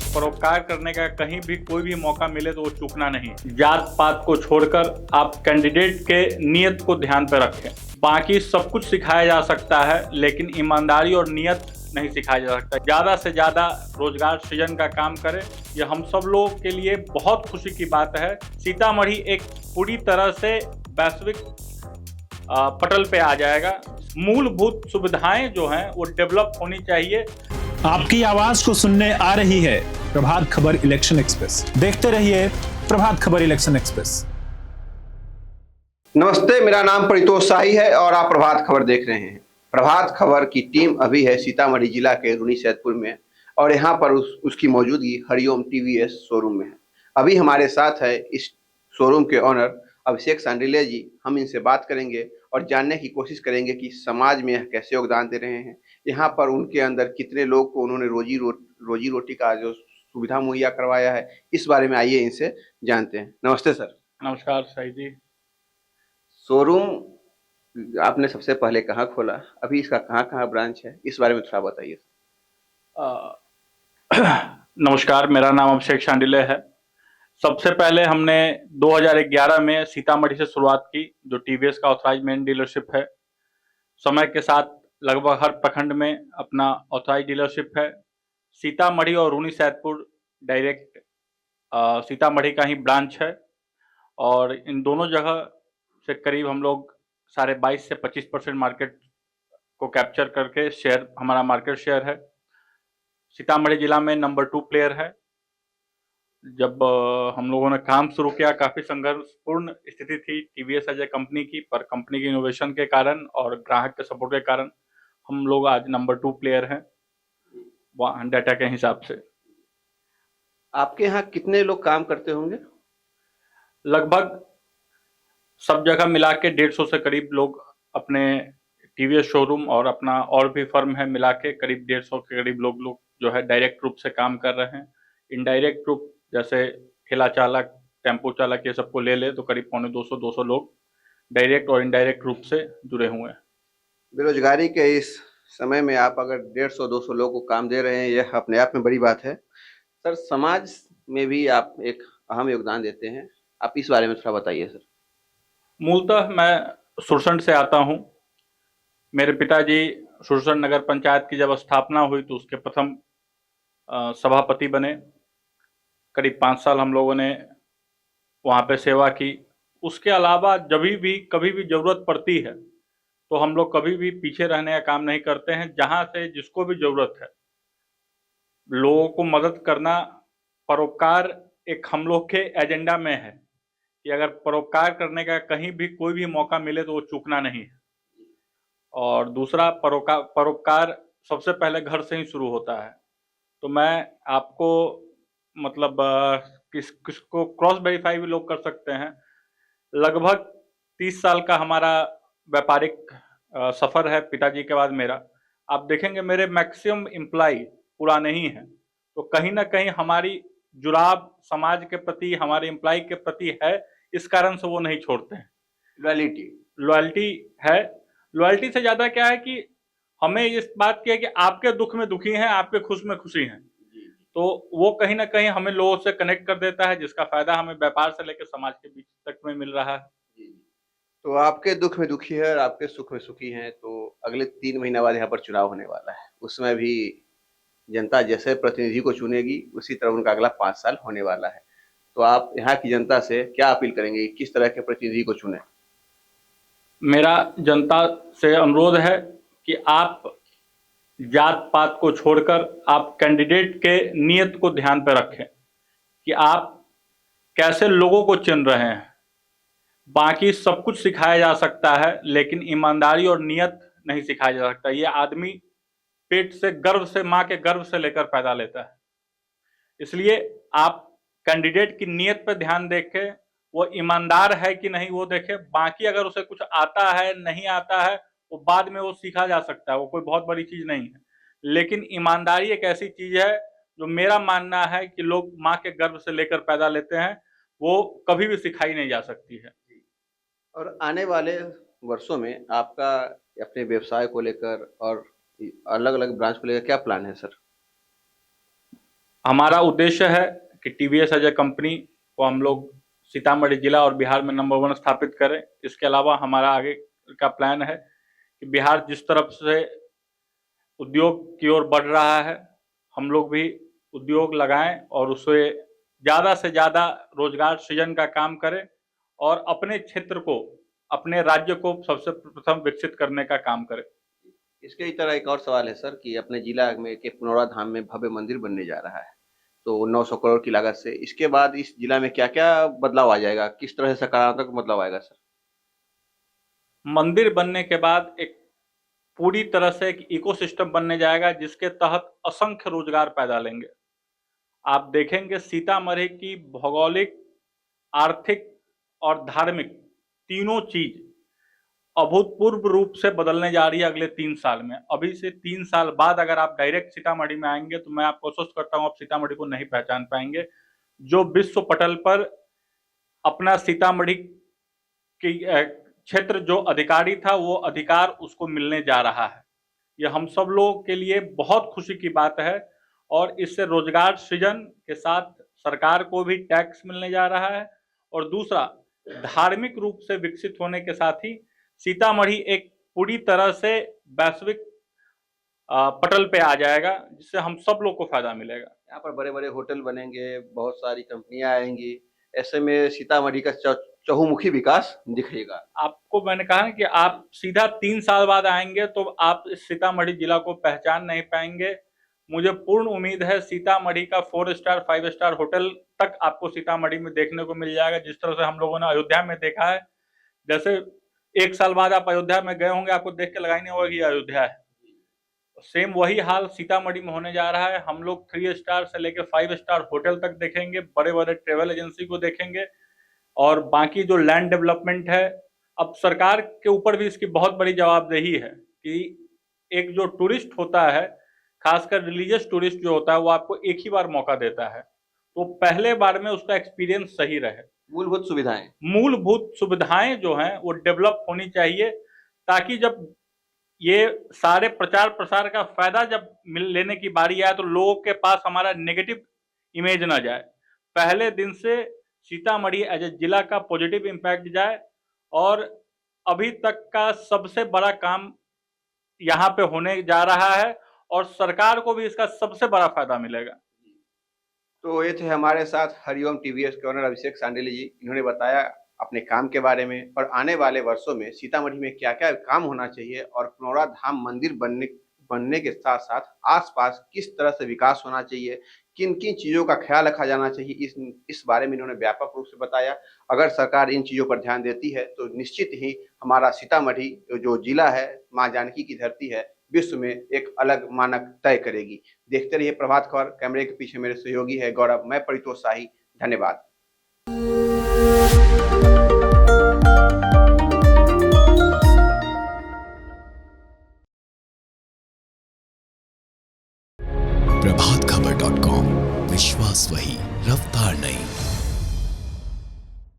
परोपकार करने का कहीं भी कोई भी मौका मिले तो वो चूकना नहीं। जात पात को छोड़कर आप कैंडिडेट के नियत को ध्यान पर रखें। बाकी सब कुछ सिखाया जा सकता है, लेकिन ईमानदारी और नियत नहीं सिखाया जा सकता। ज़्यादा से ज़्यादा रोजगार सृजन का काम करें। यह हम सब लोगों के लिए बहुत खुशी की बात है। सीतामढ़ी एक पूरी तरह से वैश्विक पटल पे आ जाएगा। मूलभूत सुविधाएं जो हैं वो डेवलप होनी चाहिए। आपकी आवाज को सुनने आ रही है प्रभात खबर इलेक्शन एक्सप्रेस। देखते रहिए प्रभात खबर इलेक्शन एक्सप्रेस। नमस्ते, मेरा नाम परितोष शाही है और आप प्रभात खबर देख रहे हैं। प्रभात खबर की टीम अभी है सीतामढ़ी जिला के रून्नीसैदपुर में और यहाँ पर उसकी मौजूदगी हरिओम टीवीएस शोरूम में है। अभी हमारे साथ है इस शोरूम के ऑनर अभिषेक सांडिल्य जी। हम इनसे बात करेंगे और जानने की कोशिश करेंगे कि समाज में कैसे योगदान दे रहे हैं, यहाँ पर उनके अंदर कितने लोग को उन्होंने रोजी रोटी का जो सुविधा मुहैया करवाया है, इस बारे में आइए इनसे जानते हैं। नमस्ते सर। नमस्कार शाही जी। शोरूम आपने सबसे पहले कहाँ खोला, अभी इसका कहाँ कहाँ ब्रांच है, इस बारे में थोड़ा बताइए। नमस्कार, मेरा नाम अभिषेक सांडिल्य है। सबसे पहले हमने 2011 में सीतामढ़ी से शुरुआत की, जो टीवीएस का ऑथराइज मेन डीलरशिप है। समय के साथ लगभग हर प्रखंड में अपना ऑथराइज डीलरशिप है। सीतामढ़ी और रून्नीसैदपुर डायरेक्ट सीतामढ़ी का ही ब्रांच है और इन दोनों जगह से करीब हम लोग 22.5 से 25% मार्केट को कैप्चर करके शेयर, हमारा मार्केट शेयर है। सीतामढ़ी जिला में नंबर 2 प्लेयर है। जब हम लोगों ने काम शुरू किया, काफ़ी संघर्षपूर्ण स्थिति थी टीवीएस एज ए कंपनी की, पर कंपनी की इनोवेशन के कारण और ग्राहक के सपोर्ट के कारण हम लोग आज नंबर 2 प्लेयर हैं डाटा के हिसाब से। आपके यहाँ कितने लोग काम करते होंगे? लगभग सब जगह मिला के 150 से करीब लोग अपने टीवीएस शोरूम और अपना और भी फर्म है मिला के करीब 150 के करीब लोग जो है डायरेक्ट रूप से काम कर रहे हैं। इनडायरेक्ट रूप जैसे ठेला चालक, टेम्पो चालक, ये सबको ले तो करीब 200 लोग डायरेक्ट और इनडायरेक्ट रूप से जुड़े हुए हैं। बेरोजगारी के इस समय में आप अगर 150-200 लोगों को काम दे रहे हैं, यह अपने आप में बड़ी बात है। सर, समाज में भी आप एक अहम योगदान देते हैं, आप इस बारे में थोड़ा बताइए सर। मूलतः मैं सुरसंड से आता हूँ। मेरे पिताजी सुरसंड नगर पंचायत की जब स्थापना हुई तो उसके प्रथम सभापति बने। करीब 5 साल हम लोगों ने वहाँ पे सेवा की। उसके अलावा जब भी कभी भी ज़रूरत पड़ती है तो हम लोग कभी भी पीछे रहने का काम नहीं करते हैं। जहाँ से जिसको भी ज़रूरत है, लोगों को मदद करना, परोपकार एक हम लोग के एजेंडा में है कि अगर परोपकार करने का कहीं भी कोई भी मौका मिले तो वो चूकना नहीं है। और दूसरा, परोपकार सबसे पहले घर से ही शुरू होता है। तो मैं आपको मतलब किसको क्रॉस वेरीफाई भी लोग कर सकते हैं। लगभग 30 साल का हमारा व्यापारिक सफ़र है पिताजी के बाद मेरा। आप देखेंगे मेरे मैक्सिमम एम्प्लॉय पुराने ही हैं, तो कहीं ना कहीं हमारी जुड़ाव समाज के प्रति, हमारे एम्प्लॉय के प्रति है, इस कारण से वो नहीं छोड़ते हैं। लॉयल्टी है। लॉयल्टी से ज़्यादा क्या है कि हमें इस बात की है कि आपके दुख में दुखी हैं, आपके खुश में खुशी हैं, तो वो कहीं ना कहीं हमें लोगों से कनेक्ट कर देता है, जिसका फायदा हमें व्यापार से लेकर समाज के बीच तक में मिल रहा है। तो आपके दुख में दुखी है और आपके सुख में सुखी हैं। तो अगले 3 महीना बाद यहाँ पर चुनाव होने वाला है, उसमें भी जनता जैसे प्रतिनिधि को चुनेगी उसी तरह उनका अगला 5 साल होने वाला है। तो आप यहाँ की जनता से क्या अपील करेंगे, किस तरह के प्रतिनिधि को चुने? मेरा जनता से अनुरोध है कि आप जात पात को छोड़कर आप कैंडिडेट के नियत को ध्यान पर रखें कि आप कैसे लोगों को चुन रहे हैं। बाकी सब कुछ सिखाया जा सकता है, लेकिन ईमानदारी और नियत नहीं सिखाया जा सकता। ये आदमी पेट से गर्भ से, माँ के गर्भ से लेकर पैदा लेता है। इसलिए आप कैंडिडेट की नियत पर ध्यान देखें, वो ईमानदार है कि नहीं वो देखें। बाकी अगर उसे कुछ आता है, नहीं आता है, वो बाद में वो सीखा जा सकता है, वो कोई बहुत बड़ी चीज़ नहीं है। लेकिन ईमानदारी एक ऐसी चीज़ है जो मेरा मानना है कि लोग माँ के गर्भ से लेकर पैदा लेते हैं, वो कभी भी सिखाई नहीं जा सकती है। और आने वाले वर्षों में आपका अपने व्यवसाय को लेकर और अलग अलग ब्रांच को लेकर क्या प्लान है सर? हमारा उद्देश्य है कि टीवीएस एज ए कंपनी को हम लोग सीतामढ़ी जिला और बिहार में नंबर 1 स्थापित करें। इसके अलावा हमारा आगे का प्लान है कि बिहार जिस तरफ से उद्योग की ओर बढ़ रहा है, हम लोग भी उद्योग लगाएं और उससे ज़्यादा से ज़्यादा रोजगार सृजन का काम करें और अपने क्षेत्र को, अपने राज्य को सबसे प्रथम विकसित करने का काम करें। इसके ही तरह एक और सवाल है सर कि अपने जिला में के पुनौरा धाम में भव्य मंदिर बनने जा रहा है, तो 900 करोड़ की लागत से। इसके बाद इस जिला में क्या-क्या बदलाव आ जाएगा? किस तरह से सकारात्मक बदलाव आएगा सर? मंदिर बनने के बाद एक पूरी तरह से एक इकोसिस्टम बनने जाएगा जिसके तहत असंख्य रोजगार पैदा लेंगे। आप देखेंगे सीतामढ़ी की भौगोलिक, आर्थिक और धार्मिक तीनों चीज अभूतपूर्व रूप से बदलने जा रही है अगले 3 साल में। अभी से 3 साल बाद अगर आप डायरेक्ट सीतामढ़ी में आएंगे तो मैं आपको आश्वस्त करता हूं आप सीतामढ़ी को नहीं पहचान पाएंगे। जो विश्व पटल पर अपना सीतामढ़ी की क्षेत्र जो अधिकारी था वो अधिकार उसको मिलने जा रहा है। ये हम सब लोगों के लिए बहुत खुशी की बात है और इससे रोजगार सृजन के साथ सरकार को भी टैक्स मिलने जा रहा है और दूसरा धार्मिक रूप से विकसित होने के साथ ही सीतामढ़ी एक पूरी तरह से वैश्विक पटल पे आ जाएगा जिससे हम सब लोग को फायदा मिलेगा। यहाँ पर बड़े-बड़े होटल बनेंगे, बहुत सारी कंपनियां आएंगी, ऐसे में सीतामढ़ी का चहुमुखी विकास दिखेगा। आपको मैंने कहा कि आप सीधा 3 साल बाद आएंगे तो आप इस सीतामढ़ी जिला को पहचान नहीं पाएंगे। मुझे पूर्ण उम्मीद है सीतामढ़ी का 4 स्टार 5 स्टार होटल तक आपको सीतामढ़ी में देखने को मिल जाएगा। जिस तरह से हम लोगों ने अयोध्या में देखा है, जैसे 1 साल बाद आप अयोध्या में गए होंगे आपको देख के लगा ही नहीं होगा कि अयोध्या है। सेम वही हाल सीतामढ़ी में होने जा रहा है। हम लोग 3 स्टार से लेकर 5 स्टार होटल तक देखेंगे, बड़े-बड़े ट्रेवल एजेंसी को देखेंगे और बाकी जो लैंड डेवलपमेंट है, अब सरकार के ऊपर भी इसकी बहुत बड़ी जवाबदेही है कि एक जो टूरिस्ट होता है, खासकर रिलीजियस टूरिस्ट जो होता है, वो आपको एक ही बार मौका देता है, तो पहले बार में उसका एक्सपीरियंस सही रहे। मूलभूत सुविधाएं जो हैं वो डेवलप होनी चाहिए ताकि जब ये सारे प्रचार प्रसार का फायदा जब लेने की बारी आए तो लोगों के पास हमारा नेगेटिव इमेज ना जाए। पहले दिन से सीतामढ़ी एज ए जिला का पॉजिटिव इम्पैक्ट जाए और अभी तक का सबसे बड़ा काम यहाँ पे होने जा रहा है और सरकार को भी इसका सबसे बड़ा फायदा मिलेगा। तो ये थे हमारे साथ हरिओम टीवीएस के ओनर अभिषेक सांडिल्य जी। इन्होंने बताया अपने काम के बारे में और आने वाले वर्षों में सीतामढ़ी में क्या-क्या काम होना चाहिए और पुनौरा धाम मंदिर बनने के साथ साथ आसपास किस तरह से विकास होना चाहिए, किन-किन चीज़ों का ख्याल रखा जाना चाहिए, इस बारे में इन्होंने व्यापक रूप से बताया। अगर सरकार इन चीज़ों पर ध्यान देती है तो निश्चित ही हमारा सीतामढ़ी जो जिला है, माँ जानकी की धरती है, विश्व में एक अलग मानक तय करेगी। देखते रहिए प्रभात खबर। कैमरे के पीछे मेरे सहयोगी है गौरव, मैं परितोष शाही। धन्यवाद। प्रभातखबर.com, विश्वास वही, रफ्तार नहीं।